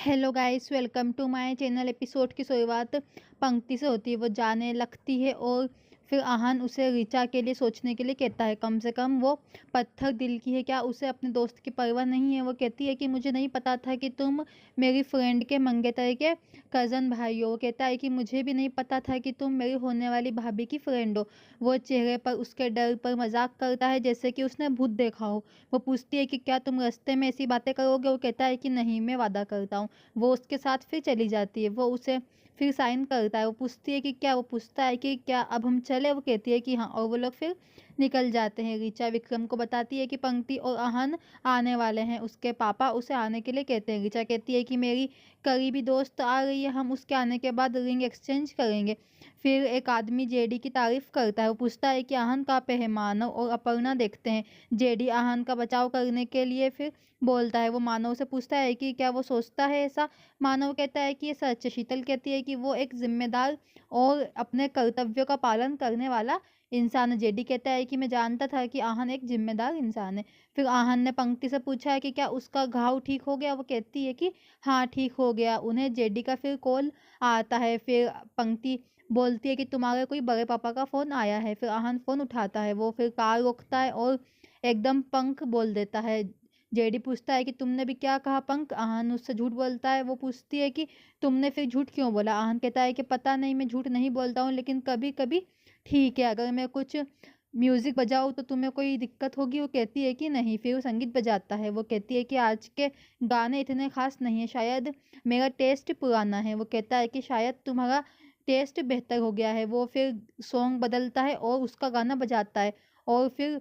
Hello guys, welcome to my channel. Episode की शुरुआत पंक्ति से होती है। वो जाने लगती है और फिर आहान उसे ऋचा के लिए सोचने के लिए कहता है। कम से कम वो पत्थर दिल की है, क्या उसे अपने दोस्त की परवाह नहीं है। वो कहती है कि मुझे नहीं पता था कि तुम मेरी फ्रेंड के मंगेतर के कज़न भाई हो। वो कहता है कि मुझे भी नहीं पता था कि तुम मेरी होने वाली भाभी की फ्रेंड हो। वो चेहरे पर उसके डर पर मजाक करता है जैसे कि उसने भूत देखा हो। वो पूछती है कि क्या तुम रास्ते में ऐसी बातें करोगे। वो कहता है कि नहीं, मैं वादा करता हूँ। वो उसके साथ फिर चली जाती है। वो उसे फिर साइन करता है। वो पूछती है कि क्या, वो पूछता है कि क्या अब हम चले। वो कहती है कि हाँ, और वो लोग फिर निकल जाते हैं। ऋचा विक्रम को बताती है कि पंक्ति और आहान आने वाले हैं। उसके पापा उसे आने के लिए कहते हैं। ऋचा कहती है कि मेरी करीबी दोस्त आ रही है, हम उसके आने के बाद रिंग एक्सचेंज करेंगे। फिर एक आदमी जेडी की तारीफ करता है। वो पूछता है कि आहान कहाँ पे है। मानव और अपर्णा देखते हैं। जेडी आहान का बचाव करने के लिए फिर बोलता है। वो मानव से पूछता है कि क्या वो सोचता है ऐसा। मानव कहता है कि ये सच है। शीतल कहती है कि वो एक जिम्मेदार और अपने कर्तव्यों का पालन करने वाला इंसान है। जेडी कहता है कि मैं जानता था कि आहान एक जिम्मेदार इंसान है। फिर आहान ने पंक्ति से पूछा है कि क्या उसका घाव ठीक हो गया। वो कहती है कि हाँ, ठीक हो गया। उन्हें जेडी का फिर कॉल आता है। फिर पंक्ति बोलती है कि तुम्हारे कोई बड़े पापा का फोन आया है। फिर आहान फोन उठाता है। वो फिर कार रोकता है और एकदम पंख बोल देता है। जेडी पूछता है कि तुमने भी क्या कहा पंख। आहान उससे झूठ बोलता है। वो पूछती है कि तुमने फिर झूठ क्यों बोला। आहान कहता है कि पता नहीं, मैं झूठ नहीं बोलता हूँ, लेकिन कभी कभी ठीक है। अगर मैं कुछ म्यूजिक बजाऊँ तो तुम्हें कोई दिक्कत होगी। वो कहती है कि नहीं। फिर वो संगीत बजाता है। वो कहती है कि आज के गाने इतने खास नहीं है, शायद मेरा टेस्ट पुराना है। वो कहता है कि शायद तुम्हारा टेस्ट बेहतर हो गया है। वो फिर सॉन्ग बदलता है और उसका गाना बजाता है और फिर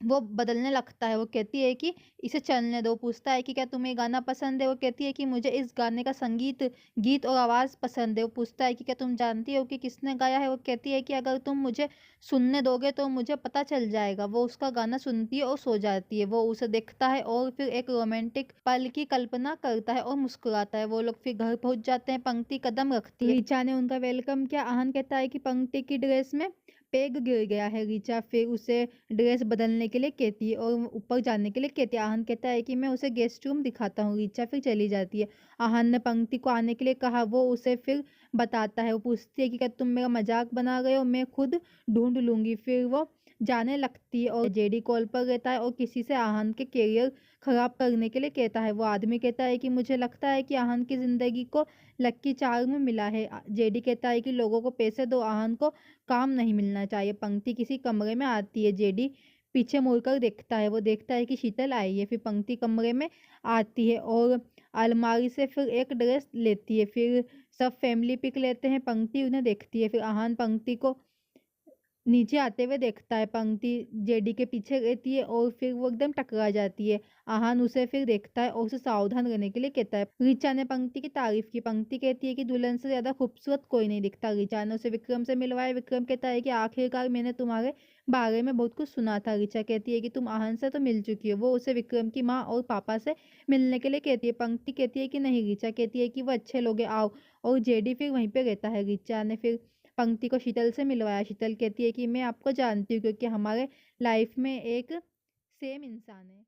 वो बदलने लगता है। वो कहती है कि इसे चलने दो। पूछता है कि क्या तुम्हें गाना पसंद है। वो कहती है कि मुझे इस गाने का संगीत, गीत और आवाज़ पसंद है। वो पूछता है कि क्या तुम जानती हो कि किसने गाया है। वो कहती है कि अगर तुम मुझे सुनने दोगे तो मुझे पता चल जाएगा। वो उसका गाना सुनती है और सो जाती है। वो उसे देखता है और फिर एक रोमांटिक पल की कल्पना करता है और मुस्कुराता है। वो लोग फिर घर पहुंच जाते हैं। पंक्ति कदम रखती है। ऋचा ने उनका वेलकम किया। आहान कहता है कि पंक्ति की ड्रेस में पेग गिर गया है। ऋचा फिर उसे ड्रेस बदलने के लिए कहती है और ऊपर जाने के लिए कहती है। आहान कहता है कि मैं उसे गेस्ट रूम दिखाता हूँ। ऋचा फिर चली जाती है। आहान ने पंक्ति को आने के लिए कहा। वो उसे फिर बताता है। वो पूछती है कि क्या तुम मेरा मजाक बना रहे हो, मैं खुद ढूंढ लूंगी। फिर वो जाने लगती है और जेडी कॉल पर रहता है और किसी से आहान के करियर खराब करने के लिए कहता है। वो आदमी कहता है कि मुझे लगता है कि आहान की जिंदगी को लक्की चार्म मिला है। जेडी कहता है कि लोगों को पैसे दो, आहान को काम नहीं मिलना चाहिए। पंक्ति किसी कमरे में आती है। जेडी पीछे मुड़कर देखता है। वो देखता है कि शीतल आई है। फिर पंक्ति कमरे में आती है और अलमारी से फिर एक ड्रेस लेती है। फिर सब फैमिली पिक लेते हैं। पंक्ति उन्हें देखती है। फिर आहान पंक्ति को नीचे आते हुए देखता है। पंक्ति जेडी के पीछे रहती है और फिर वो एकदम टकरा जाती है। आहान उसे फिर देखता है और उसे सावधान रहने के लिए कहता है। ऋचा ने पंक्ति की तारीफ की। पंक्ति कहती है कि दुल्हन से ज्यादा खूबसूरत कोई नहीं दिखता। ऋचा ने उसे विक्रम से मिलवाया। विक्रम कहता है कि आखिरकार मैंने तुम्हारे बारे में बहुत कुछ सुना था। ऋचा कहती है कि तुम आहान से तो मिल चुकी हो। वो उसे विक्रम की माँ और पापा से मिलने के लिए कहती है। पंक्ति कहती है कि नहीं। ऋचा कहती है कि वो अच्छे लोग हैं, आओ। और जेडी फिर वहीं पे रहता है। ऋचा ने फिर पंक्ति को शीतल से मिलवाया। शीतल कहती है कि मैं आपको जानती हूँ क्योंकि हमारे लाइफ में एक सेम इंसान है।